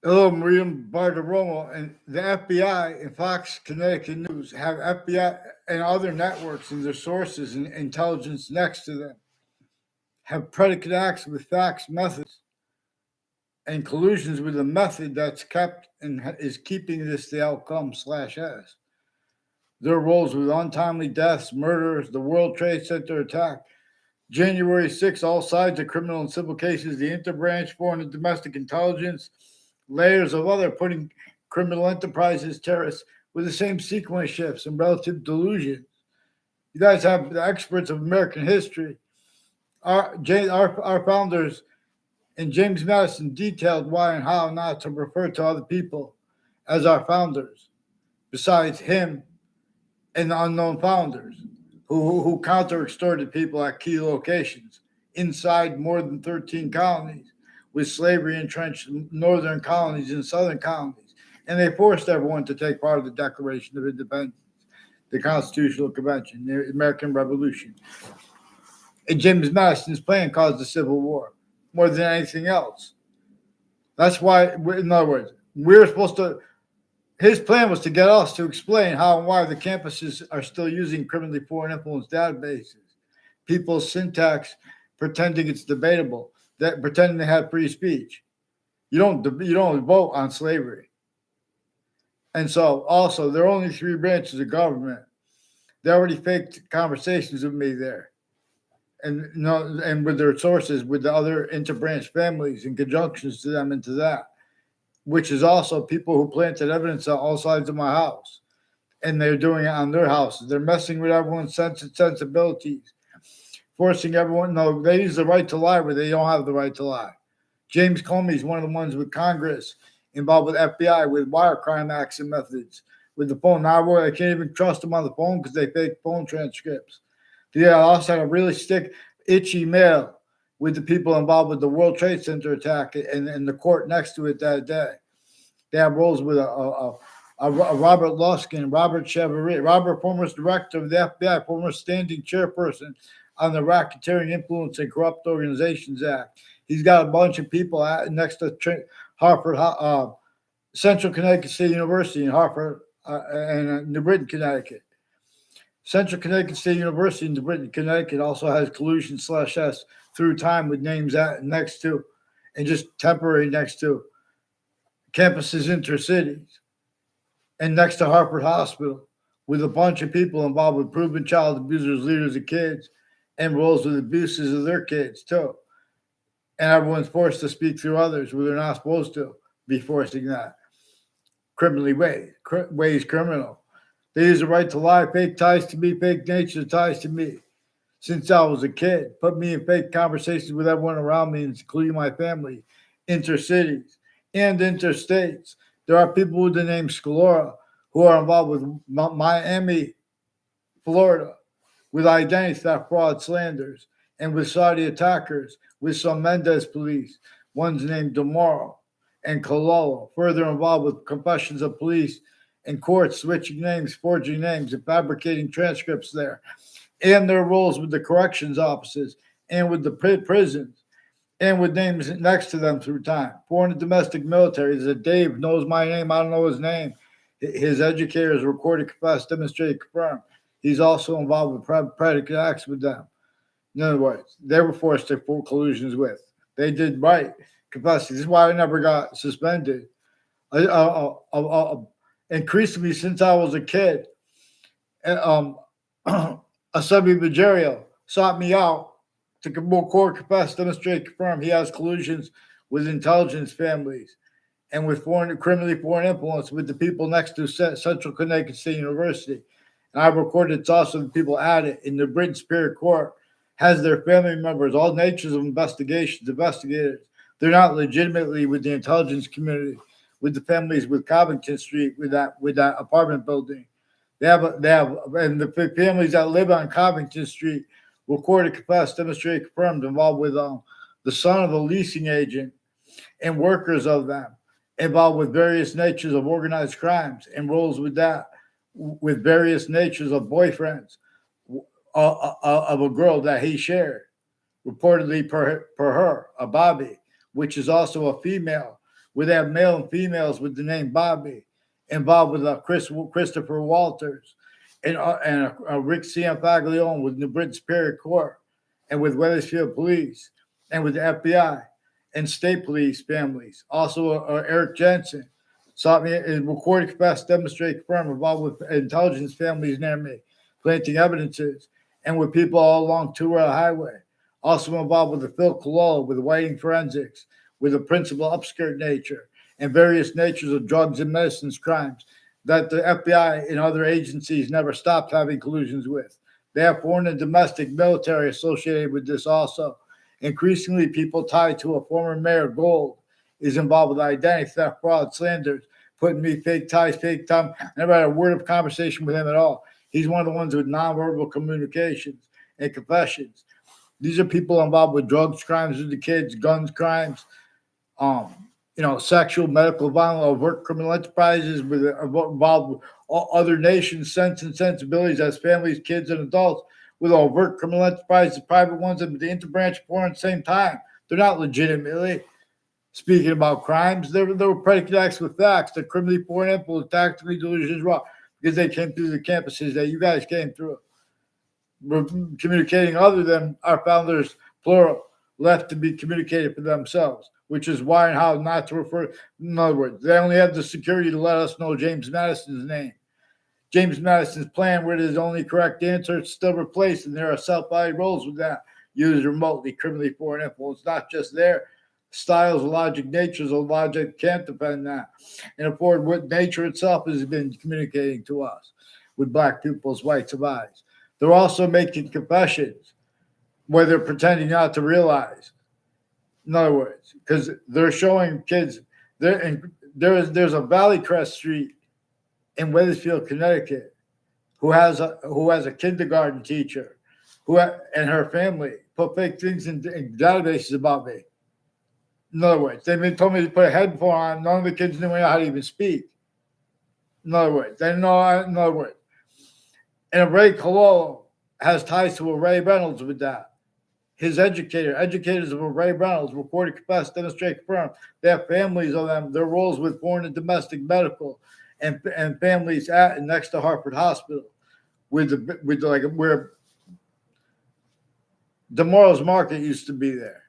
Hello, Maria Bartiromo, and the FBI and Fox Connecticut News have FBI and other networks and their sources and intelligence next to them have predicate acts with facts, methods, and collusions with a method that's kept and is keeping this the outcome slash S. Their roles with untimely deaths, murders, the World Trade Center attack, January 6th, all sides of criminal and civil cases, the interbranch, foreign and domestic intelligence, layers of other putting criminal enterprises, terrorists, with the same sequence shifts and relative delusions. You guys have the experts of American history. Our founders and James Madison detailed why and how not to refer to other people as our founders, besides him and the unknown founders who counter extorted people at key locations inside more than 13 colonies, with slavery entrenched in northern colonies and southern colonies. And they forced everyone to take part of the Declaration of Independence, the Constitutional Convention, the American Revolution. And James Madison's plan caused the Civil War more than anything else. That's why, in other words, we're supposed to. His plan was to get us to explain how and why the campuses are still using criminally foreign influence databases, people's syntax, pretending it's debatable, that pretending they have free speech. You don't vote on slavery. And so, also, there are only three branches of government. They already faked conversations with me there, and with their sources, with the other interbranch families and conjunctions to them into that, which is also people who planted evidence on all sides of my house, and they're doing it on their houses. They're messing with everyone's sensibilities, forcing everyone. No, they use the right to lie where they don't have the right to lie. James Comey is one of the ones with Congress involved with FBI, with wire crime acts and methods, with the phone. Now I can't even trust them on the phone because they fake phone transcripts. Yeah, I also had a really itchy mail with the people involved with the World Trade Center attack and the court next to it that day. They have roles with a Robert Luskin, Robert Chevrolet, Robert, former director of the FBI, former standing chairperson on the Racketeering Influence and Corrupt Organizations Act. He's got a bunch of people next to Harvard, Central Connecticut State University in Hartford and New Britain, Connecticut. Central Connecticut State University in New Britain, Connecticut also has collusion /S through time with names next to and just temporary next to campuses intercities and next to Hartford Hospital with a bunch of people involved with proven child abusers, leaders of kids, and roles with abuses of their kids too. And everyone's forced to speak through others where they're not supposed to be forcing that. Criminally ways criminal. They use the right to lie, fake ties to me, fake nature ties to me. Since I was a kid, put me in fake conversations with everyone around me, including my family, intercities and interstates. There are people with the name Scalora who are involved with Miami, Florida, with identity theft, fraud, slanders, and with Saudi attackers, with some Mendez police. One's named Demoro and Cololo, further involved with confessions of police and courts switching names, forging names, and fabricating transcripts there, and their roles with the corrections offices and with the prisons and with names next to them through time. Foreign and domestic military. There's a Dave, knows my name. I don't know his name. His educators recorded, confessed, demonstrated, confirmed. He's also involved with predicate acts with them. In other words, they were forced to full collusions with. They did right. Confessed. This is why I never got suspended. Increasingly, since I was a kid, a sub-Magerio sought me out to record, confess, demonstrate, confirm he has collusions with intelligence families and with criminally foreign influence with the people next to Central Connecticut State University. And I recorded it's also the people at it in the Britain Superior Court has their family members, all natures of investigators. They're not legitimately with the intelligence community, with the families with Covington Street, with that apartment building. They have, and the families that live on Covington Street recorded, confessed, demonstrated, confirmed, involved with the son of a leasing agent and workers of them, involved with various natures of organized crimes and roles with that, with various natures of boyfriends of a girl that he shared, reportedly per her, a Bobby, which is also a female where they have male and females with the name Bobby involved with Christopher Walters and Rick Cianfaglione with New Britain Superior Court and with Wethersfield Police and with the FBI and state police families. Also, Eric Jensen sought me in recorded confessed demonstrate firm involved with intelligence families near me, planting evidences, and with people all along Two Rail Highway. Also involved with the Phil Cololo, with Whiting Forensics, with the principal upskirt nature, and various natures of drugs and medicines crimes that the FBI and other agencies never stopped having collusions with. They have foreign and domestic military associated with this also. Increasingly, people tied to a former mayor, Gold, is involved with identity theft, fraud, slanders, putting me fake ties, fake time. I never had a word of conversation with him at all. He's one of the ones with nonverbal communications and confessions. These are people involved with drugs crimes with the kids, guns crimes, sexual, medical violence, overt criminal enterprises involved with all other nations' sense and sensibilities as families, kids, and adults with overt criminal enterprises, private ones, and the interbranch porn at the same time. They're not legitimately speaking about crimes. They were predicate acts with facts. They're criminally foreign influence, tactically delusions wrong because they came through the campuses that you guys came through. We're communicating other than our founders, plural, left to be communicated for themselves, which is why and how not to refer. In other words, they only have the security to let us know James Madison's name. James Madison's plan, where his only correct answer is still replaced, and there are self-valid roles with that used remotely, criminally foreign influence. Not just their styles, logic, natures of logic can't defend that. And afford what nature itself has been communicating to us with black people's rights of eyes. They're also making confessions where they're pretending not to realize. In other words, because they're showing kids there's a Valley Crest Street in Wethersfield, Connecticut, who has a kindergarten teacher and her family put fake things in databases about me. In other words, they told me to put a headphone on. None of the kids knew how to even speak. In other words, and Ray Cololo has ties to a Ray Reynolds with that. His educators of Ray Reynolds, recorded, confessed, demonstrate, confirmed. They have families of them. Their roles with foreign and domestic medical and families at and next to Hartford Hospital, with where Demorrow's Market used to be there,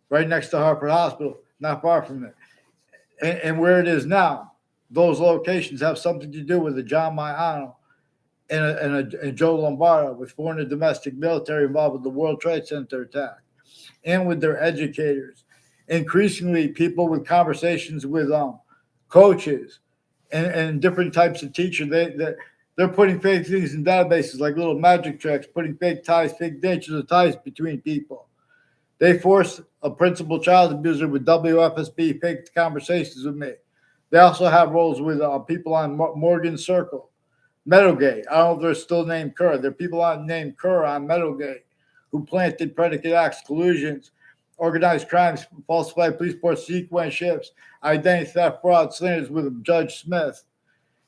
right next to Hartford Hospital, not far from it, and where it is now. Those locations have something to do with the John Maiano and Joe Lombardo, with foreign and domestic military involved with the World Trade Center attack, and with their educators. Increasingly, people with conversations with coaches and different types of teachers, they're putting fake things in databases like little magic tricks, putting fake ties, fake natures of ties between people. They forced a principal child abuser with WFSB fake conversations with me. They also have roles with people on Morgan Circle, Meadowgate. I don't know if they're still named Kerr. There are people named Kerr on Meadowgate who planted predicate acts, collusions, organized crimes, falsified police report sequence shifts, identity theft, fraud, slanders with Judge Smith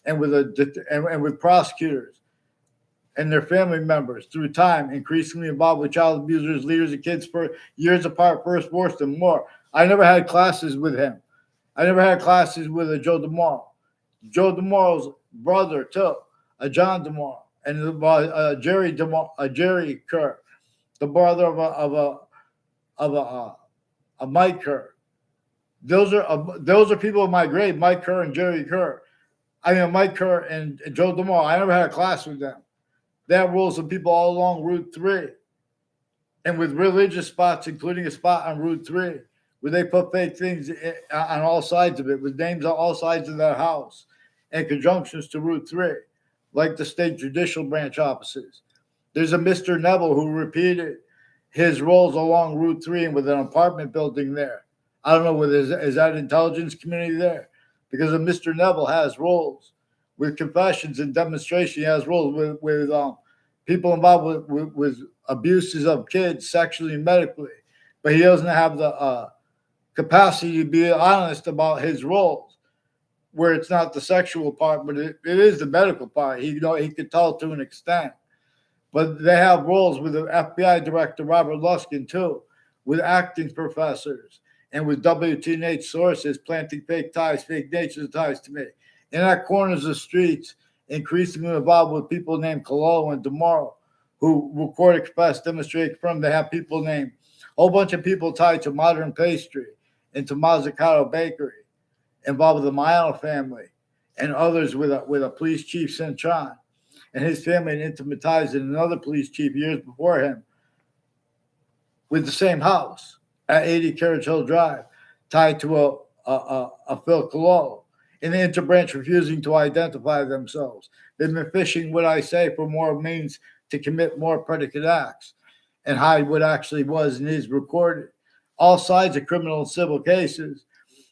and with prosecutors and their family members through time, increasingly involved with child abusers, leaders of kids for years apart, first, worst, and more. I never had classes with him. I never had classes with a Joe DeMorrow. Joe DeMorrow's brother, too, a John DeMorrow, and Jerry Kerr, the brother of a Mike Kerr. Those are people of my grade, Mike Kerr and Jerry Kerr. I mean, Mike Kerr and Joe DeMorrow. I never had a class with them. They have rules of people all along Route 3 and with religious spots, including a spot on Route 3, where they put fake things on all sides of it, with names on all sides of their house and conjunctions to Route 3, like the state judicial branch offices. There's a Mr. Neville who repeated his roles along Route 3 and with an apartment building there. I don't know whether is that intelligence community there, because Mr. Neville has roles with confessions and demonstration. He has roles with people involved with abuses of kids sexually and medically, but he doesn't have the capacity to be honest about his roles, where it's not the sexual part, but it is the medical part. He could tell to an extent. But they have roles with the FBI director, Robert Luskin, too, with acting professors and with WTNH sources planting fake ties, fake nature ties to me. And at corners of streets, increasingly involved with people named Kalo and tomorrow, who record, express, demonstrate, confirm they have people named. A whole bunch of people tied to Modern Pastry and to Mazzucato Bakery, involved with the Mayano family, and others with a police chief, Centron, and his family, and intimate ties in another police chief years before him, with the same house at 80 Carriage Hill Drive, tied to a Phil Kalo, and the interbranch refusing to identify themselves. They've been fishing what I say for more means to commit more predicate acts and hide what actually was and is recorded. All sides of criminal and civil cases.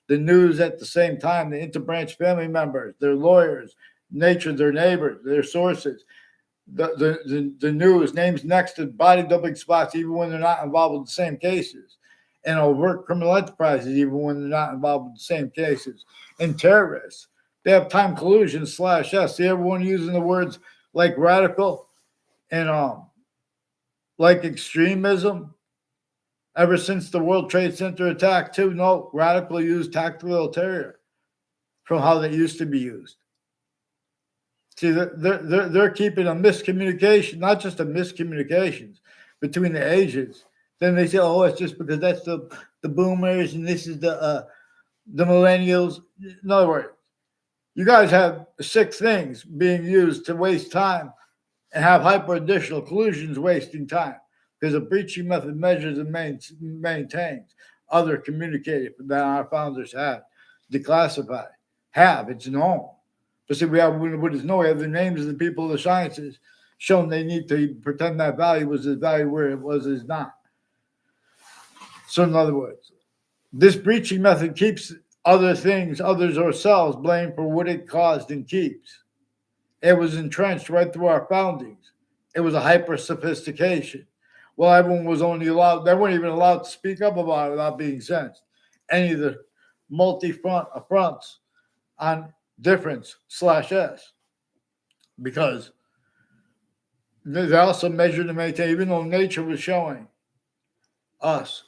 The news at the same time, the interbranch family members, their lawyers, nature, their neighbors, their sources. The news, names next to body dumping spots, even when they're not involved with the same cases, and overt criminal enterprises, even when they're not involved with the same cases, and terrorists. They have time collusion /S. See everyone using the words like radical and like extremism ever since the World Trade Center attack too. No, radical used tactical ulterior from how they used to be used. See, they're keeping a miscommunication, not just a miscommunications between the ages. Then they say, oh, it's just because that's the boomers and this is the millennials. In other words, you guys have 6 things being used to waste time and have hyper additional collusions wasting time because a breaching method measures and maintains other communicated that our founders had declassified. It's known. But see, we have what is known. We have the names of the people of the sciences shown they need to pretend that value was as value where it was is not. So in other words, this breaching method keeps other things, others or selves blamed for what it caused and keeps. It was entrenched right through our foundings. It was a hyper sophistication. Well, everyone was only allowed, they weren't even allowed to speak up about it without being censored. Any of the multi-front affronts on difference /S, because they also measured and maintained, even though nature was showing us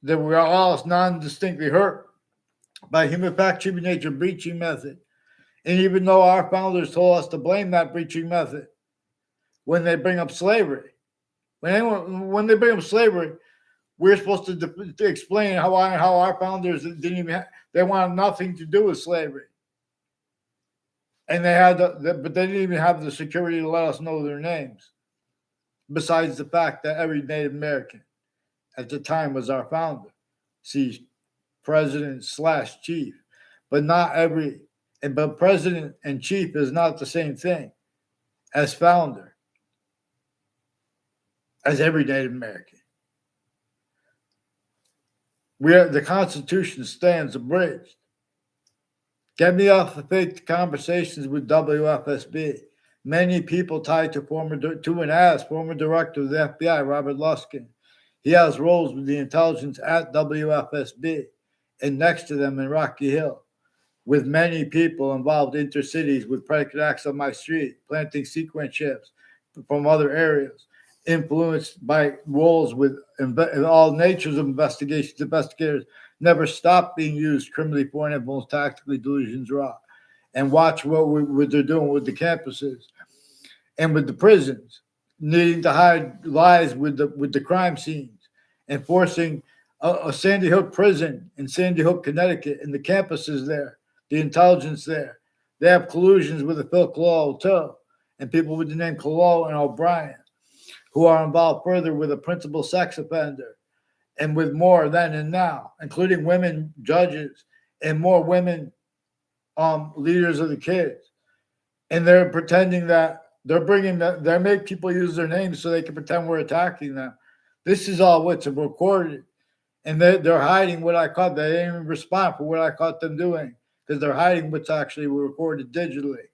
that we are all non-distinctly hurt by human fact human nature breaching method. And even though our founders told us to blame that breaching method when they bring up slavery, when they bring up slavery, we're supposed to explain how our founders didn't even they wanted nothing to do with slavery, and they had but they didn't even have the security to let us know their names. Besides the fact that every Native American at the time was our founder, see, president /chief, but not every. But president and chief is not the same thing as founder, as every Native American. The Constitution stands abridged. Get me off the fake conversations with WFSB. Many people tied to and as former director of the F.B.I, Robert Luskin. He has roles with the intelligence at WFSB and next to them in Rocky Hill, with many people involved intercities with predicate acts on my street, planting sequence ships from other areas, influenced by roles with all natures of investigations. Investigators never stop being used criminally for influence, tactically, delusions, raw, and watch what they're doing with the campuses and with the prisons, needing to hide lies with the crime scenes, and forcing a Sandy Hook prison in Sandy Hook, Connecticut, and the campuses there, the intelligence there. They have collusions with the Phil Kalo too, and people with the name Kalo and O'Brien, who are involved further with a principal sex offender and with more then and now, including women judges and more women leaders of the kids. And they're pretending that they make people use their names so they can pretend we're attacking them. This is all what's recorded. And they're hiding what I caught. They didn't even respond for what I caught them doing because they're hiding what's actually recorded digitally.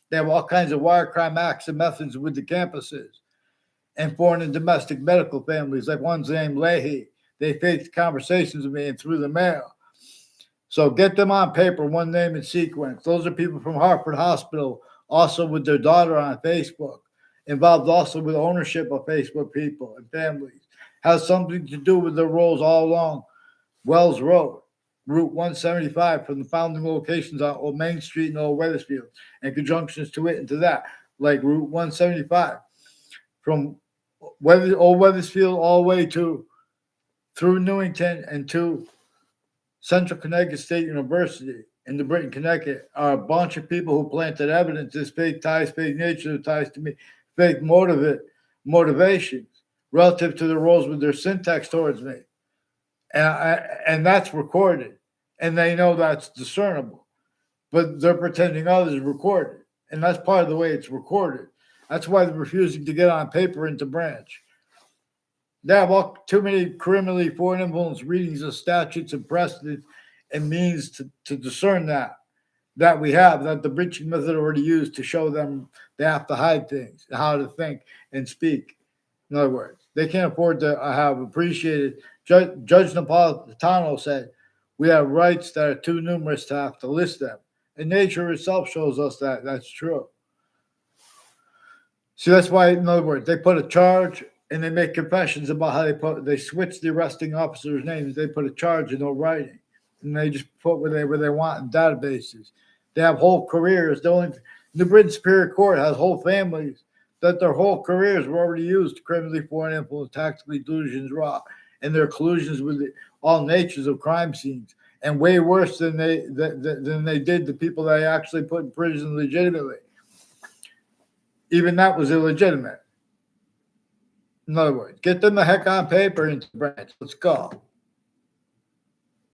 They have all kinds of wire crime acts and methods with the campuses and foreign and domestic medical families, like one's named Leahy. They faked conversations with me and through the mail. So get them on paper, one name and sequence. Those are people from Hartford Hospital, also with their daughter on Facebook, involved also with ownership of Facebook people and families. Has something to do with their roles all along Wells Road, Route 175 from the founding locations on Old Main Street and Old Weathersfield, and conjunctions to it and to that, like Route 175 from Old Weathersfield all the way to through Newington and to Central Connecticut State University in the Britain, Connecticut, are a bunch of people who planted evidence. This fake ties, fake nature, ties to me, fake motivations relative to the roles with their syntax towards me. And that's recorded. And they know that's discernible. But they're pretending others is recorded. And that's part of the way it's recorded. That's why they're refusing to get on paper into branch. They have too many criminally foreign influence readings of statutes and precedents and means to discern that we have, that the breaching method already used to show them they have to hide things, how to think and speak. In other words, they can't afford to have appreciated. Judge Napolitano said, we have rights that are too numerous to have to list them. And nature itself shows us that that's true. See, that's why, in other words, they put a charge and they make confessions about how they switch the arresting officer's names. They put a charge in no writing, and they just put where they want in databases. They have whole careers. The Britain Superior Court has whole families that their whole careers were already used to criminally foreign influence, tactically delusions, raw, and their collusions with all natures of crime scenes, and way worse than they did the people that they actually put in prison legitimately. Even that was illegitimate. In other words, get them the heck on paper into branch. Let's go.